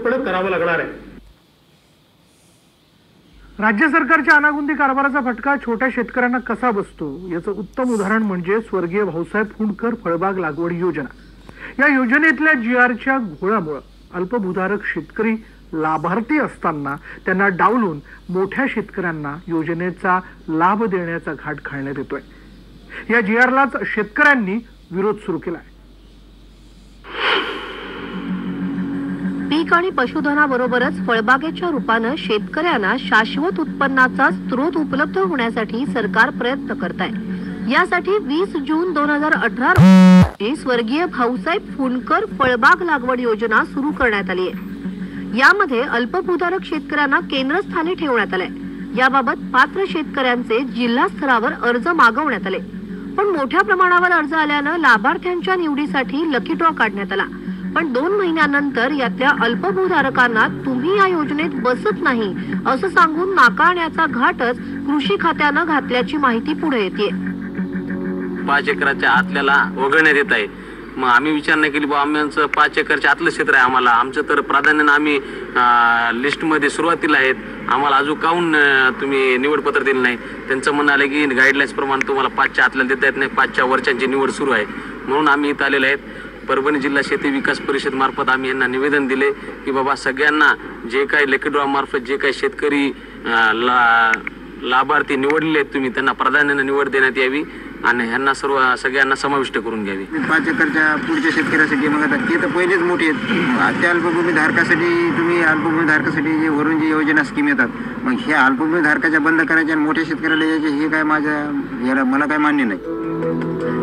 कडक करावं लागणार आहे। राज्य सरकारच्या अनागुंदी कारभाराचा फटका छोट्या शेतकऱ्यांना कसा बसतो याचं उत्तम उदाहरण म्हणजे स्वर्गीय भाऊसाहेब फुंडकर फळबाग लागवड योजना। या योजनेतल्या जीआरच्या घोळामुळे अल्पभूधारक शेतकरी लाभार्थी असताना त्यांना डावलून मोठ्या शेतकऱ्यांना योजनेचा लाभ देण्याचा घाट घालण्यात येतोय। या जीआरलाच शेतकऱ्यांनी विरोध सुरू केलाय। पीक आणि पशुधनाबरोबरच फळबागेच्या रूपाने शेतकऱ्यांना शाश्वत उत्पन्नाचा स्रोत उपलब्ध होण्यासाठी सरकार प्रयत्न करत आहे। यासाठी 20 जून 2018 रोजी स्वर्गीय भाऊसाहेब फुंडकर फळबाग लागवड योजना सुरू करण्यात आली आहे। यामध्ये अल्पभूधारक शेतकऱ्यांना केंद्रस्थानी ठेवण्यात आले। याबाबत पात्र शेतकऱ्यांचे जिल्हा स्तरावर अर्ज मागवण्यात आले, पण मोठ्या प्रमाणावर अर्ज आल्याने लाभार्थ्यांच्या निवडीसाठी लकी ड्रॉ काढण्यात आला। पण 2 महिन्यानंतर यातल्या अल्पभूधारकांना तुम्ही या योजनेत बसत नाही असं सांगून नाकारण्याचा घाटच कृषी खात्यानं घातल्याची माहिती पुढे येते। 5 एकराच्या आतल्याला वगळण्यात येत आहे। मग आम्ही विचार नाही केली, आमचं 5 एकरच्या आतलं क्षेत्र आहे, आम्हाला आमचं तर प्राधान्यानं आम्ही लिस्टमध्ये सुरुवातीला आहेत, आम्हाला अजून काहून तुम्ही निवडपत्र दिलं नाही। त्यांचं म्हणणं आलं की गाईडलाईन्स प्रमाणे तुम्हाला 5च्या आतल्या देता येत नाही, 5च्या वरच्यांची निवड सुरू आहे, म्हणून आम्ही इथं आलेले आहेत। परभणी जिल्हा शेती विकास परिषद मार्फत आम्ही यांना निवेदन दिले की बाबा सगळ्यांना जे काही लकी ड्रॉ मार्फत जे काही शेतकरी लाभार्थी निवडलेले आहेत तुम्ही त्यांना प्राधान्याने निवड देण्यात यावी आणि ह्यांना सगळ्यांना समाविष्ट करून घ्यावी। 5 एकरच्या पुढच्या शेतकऱ्यासाठी मग आता ते तर पहिलेच मोठे आहेत, त्या अल्पभूधारकासाठी तुम्ही अल्पभूधारकासाठी जे वरून जी योजना स्कीम येतात, मग ह्या अल्पभूधारकाच्या बंद करायच्या आणि मोठ्या शेतकऱ्याला यायचे हे काय मला काय मान्य नाही।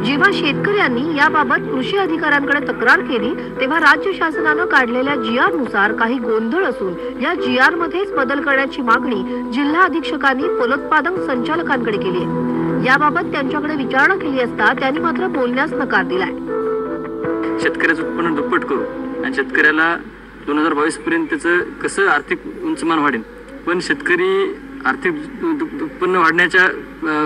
जेव्हा शेतकऱ्यांनी याबाबत कृषी अधिकाऱ्यांकडे तक्रार केली तेव्हा राज्य शासनानं काढलेल्या जीआर नुसार काही गोंधळ असून या जीआर मध्येच बदल करण्याची मागणी जिल्हा अधीक्षकांनी फलोत्पादन संचालकांकडे केली आहे। याबाबत त्यांच्याकडे विचारणा केली असता त्यांनी मात्र बोलण्यास नकार दिलाय। शेतकऱ्याचं उत्पन्न दुप्पट करू आणि शेतकऱ्याला 2022 पर्यंत त्याचं कसं आर्थिक उंचमान वाढेल, पण शेतकरी आर्थिक उत्पन्न वाढण्याच्या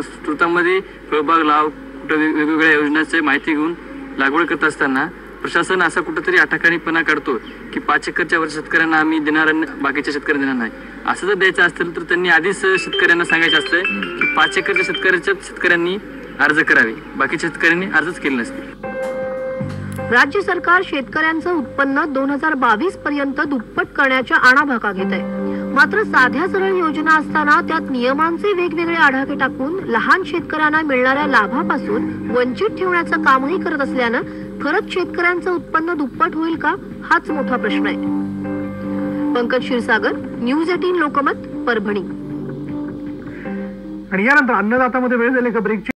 स्रोतांमध्ये फळबाग लाव वेगवेगळ्या योजनांची माहिती घेऊन लागवड करत असताना प्रशासन असा कुठेतरी अटाकणीपणा करतो की 5 एकरच्या वर शेतकऱ्यांना आम्ही देणार आणि बाकीच्या शेतकऱ्यांना देणार नाही। असं जर द्यायचं असेल तर त्यांनी आधीच शेतकऱ्यांना सांगायचं असतं की 5 एकरच्या शेतकऱ्यांनी अर्ज करावे, बाकीच्या शेतकऱ्यांनी अर्जच केले नसते। राज्य सरकार शेतकऱ्यांचं उत्पन्न 2022 पर्यंत दुप्पट करण्याच्या आणाभाका घेत आहे। मात्र साध्या सरळ योजना असताना त्यात नियमांचे वेगवेगळे आढावे टाकून लहान शेतकऱ्यांना मिळणाऱ्या लाभापासून वंचित ठेवण्याचं कामही करत असल्यानं खरंच शेतकऱ्यांचं उत्पन्न दुप्पट होईल का हाच मोठा प्रश्न आहे। पंकज क्षीरसागर, न्यूज 18 लोकमत, परभणी। आणि यानंतर अन्नदातामध्ये वेळ झाली का ब्रेकची।